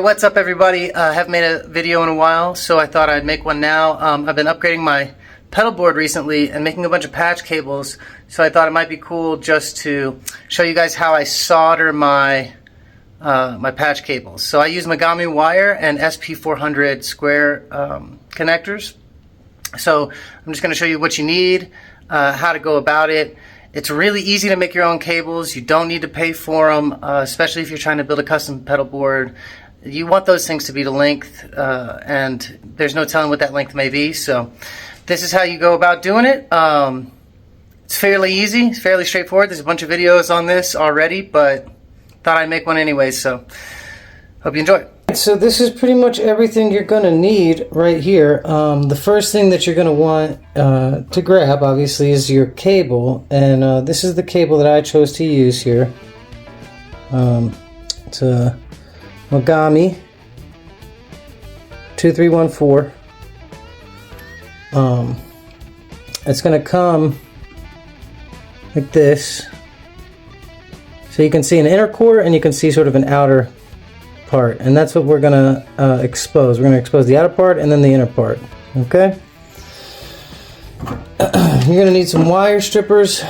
What's up everybody? I haven't made a video in a while, so I thought I'd make one now. I've been upgrading my pedal board recently and making a bunch of patch cables, so I thought it might be cool just to show you guys how I solder my my patch cables. So I use Mogami wire and SP400 square connectors. So I'm just going to show you what you need, how to go about it. It's really easy to make your own cables. You don't need to pay for them, especially if you're trying to build a custom pedal board. You want those things to be the length, and there's no telling what that length may be. So this is how you go about doing it. It's fairly easy, it's fairly straightforward. There's a bunch of videos on this already, but thought I'd make one anyway, so hope you enjoy. So this is pretty much everything you're going to need right here. The first thing that you're going to want to grab, obviously, is your cable. And this is the cable that I chose to use here. It's a Mogami 2314. It's going to come like this. So you can see an inner core and you can see sort of an outer part, and that's what we're gonna expose. We're gonna expose the outer part and then the inner part. Okay. You're gonna need some wire strippers,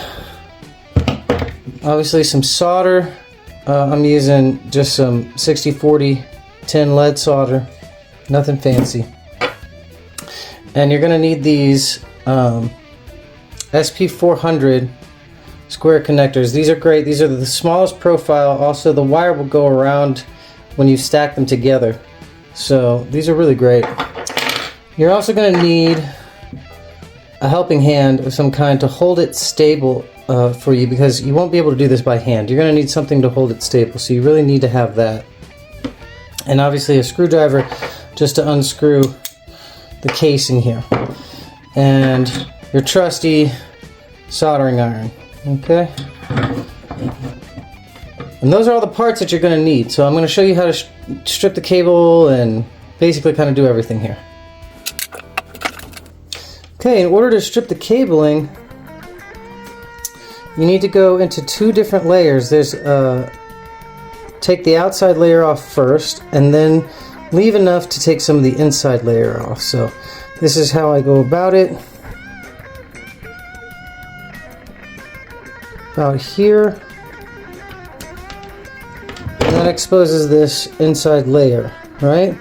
obviously some solder. I'm using just some 6040 tin lead solder, nothing fancy. And you're gonna need these SP400 square connectors. These are great. These are the smallest profile. Also, the wire will go around when you stack them together, so these are really great. You're also going to need a helping hand of some kind to hold it stable for you, because you won't be able to do this by hand. You're going to need something to hold it stable, so you really need to have that. And obviously a screwdriver just to unscrew the casing here, and your trusty soldering iron. Okay. And those are all the parts that you're going to need. So I'm going to show you how to strip the cable and basically kind of do everything here. Okay, in order to strip the cabling, you need to go into two different layers. There's take the outside layer off first, and then leave enough to take some of the inside layer off. So this is how I go about it. About here. And that exposes this inside layer, right?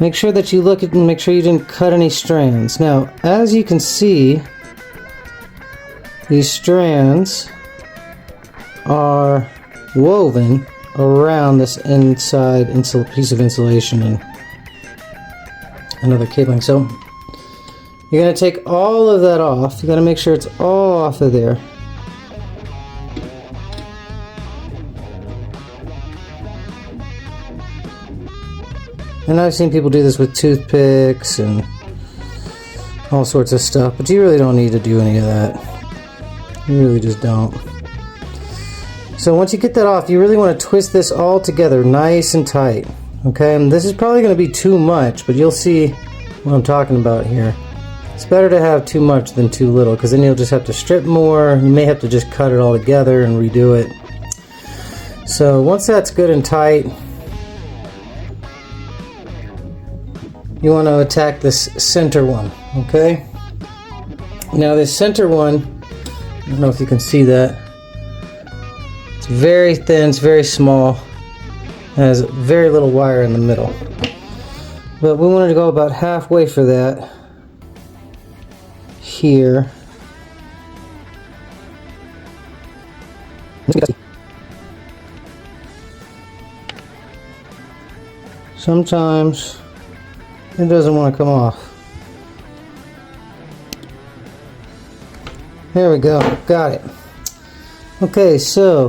Make sure that you look at and make sure you didn't cut any strands. Now, as you can see, these strands are woven around this inside piece of insulation and another cabling. So you're going to take all of that off. You got to make sure it's all off of there. And I've seen people do this with toothpicks and all sorts of stuff, but you really don't need to do any of that. You really just don't. So once you get that off, you really want to twist this all together nice and tight. Okay, and this is probably going to be too much, but you'll see what I'm talking about here. It's better to have too much than too little, because then you'll just have to strip more. You may have to just cut it all together and redo it. So once that's good and tight, you want to attack this center one, okay? Now this center one, I don't know if you can see that. It's very thin, it's very small, has very little wire in the middle. But we wanted to go about halfway for that here. Sometimes it doesn't want to come off. There we go, got it. Okay, so, I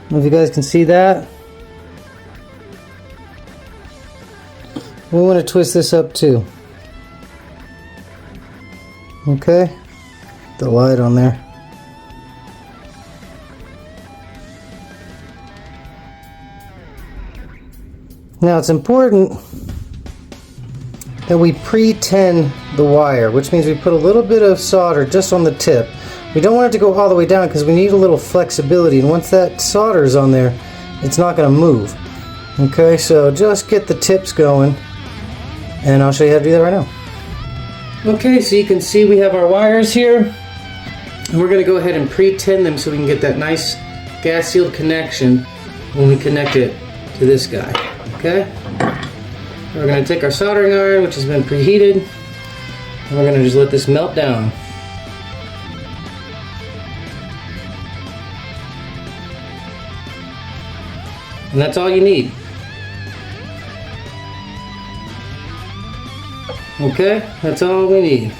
don't know if you guys can see that. We want to twist this up too. Okay, the light on there. Now it's important that we pre-tin the wire, which means we put a little bit of solder just on the tip. We don't want it to go all the way down because we need a little flexibility, and once that solder is on there, it's not going to move. Okay, so just get the tips going, and I'll show you how to do that right now. Okay, so you can see we have our wires here, and we're going to go ahead and pre-tin them so we can get that nice gas sealed connection when we connect it to this guy. Okay, we're going to take our soldering iron, which has been preheated, and we're going to just let this melt down. And that's all you need. Okay, that's all we need.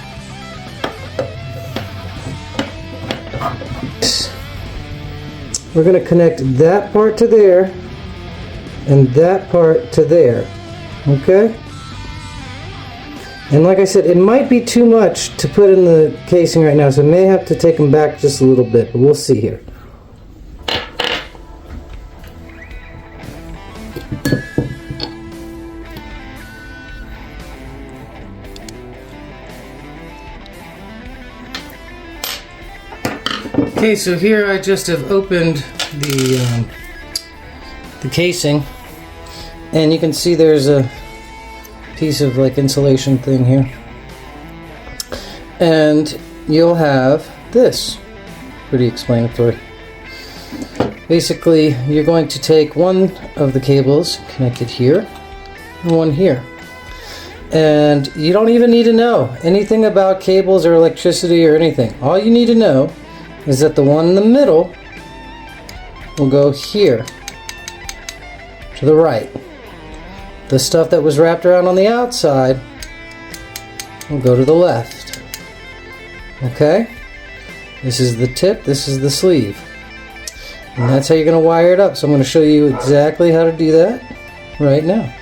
We're going to connect that part to there and that part to there. Okay? And like I said, it might be too much to put in the casing right now, so I may have to take them back just a little bit, but we'll see here. Okay, so here I just have opened the casing, and you can see there's a piece of like insulation thing here, and you'll have this. Pretty explanatory. Basically, you're going to take one of the cables, connect it here, and one here. And you don't even need to know anything about cables or electricity or anything. All you need to know is that the one in the middle will go here to the right. The stuff that was wrapped around on the outside will go to the left. Okay? This is the tip, this is the sleeve. And that's how you're going to wire it up. So I'm going to show you exactly how to do that right now.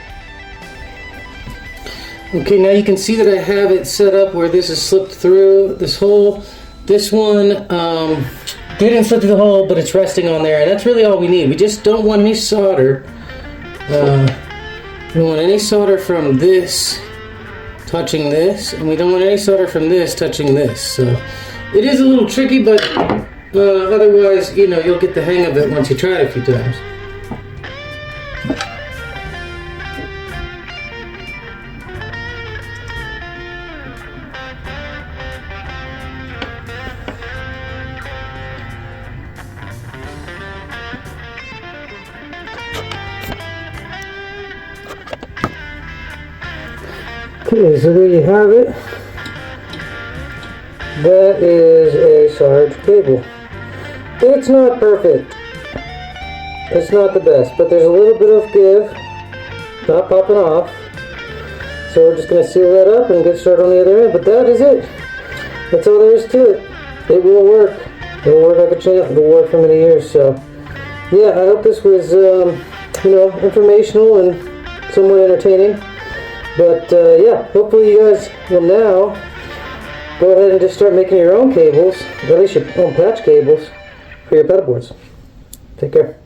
Okay, now you can see that I have it set up where this is slipped through this hole. This one didn't slip through the hole, but it's resting on there, and that's really all we need. We just don't want any solder. We don't want any solder from this touching this, and we don't want any solder from this touching this. So it is a little tricky, but otherwise, you know, you'll get the hang of it once you try it a few times. Okay, so there you have it. That is a soldered cable. It's not perfect. It's not the best, but there's a little bit of give, not popping off. So we're just going to seal that up and get started on the other end, but that is it. That's all there is to it. It will work. It'll work like a champ. It'll work for many years. So yeah, I hope this was you know, informational and somewhat entertaining. But yeah, hopefully you guys will now go ahead and just start making your own cables, at least your own patch cables, for your pedal boards. Take care.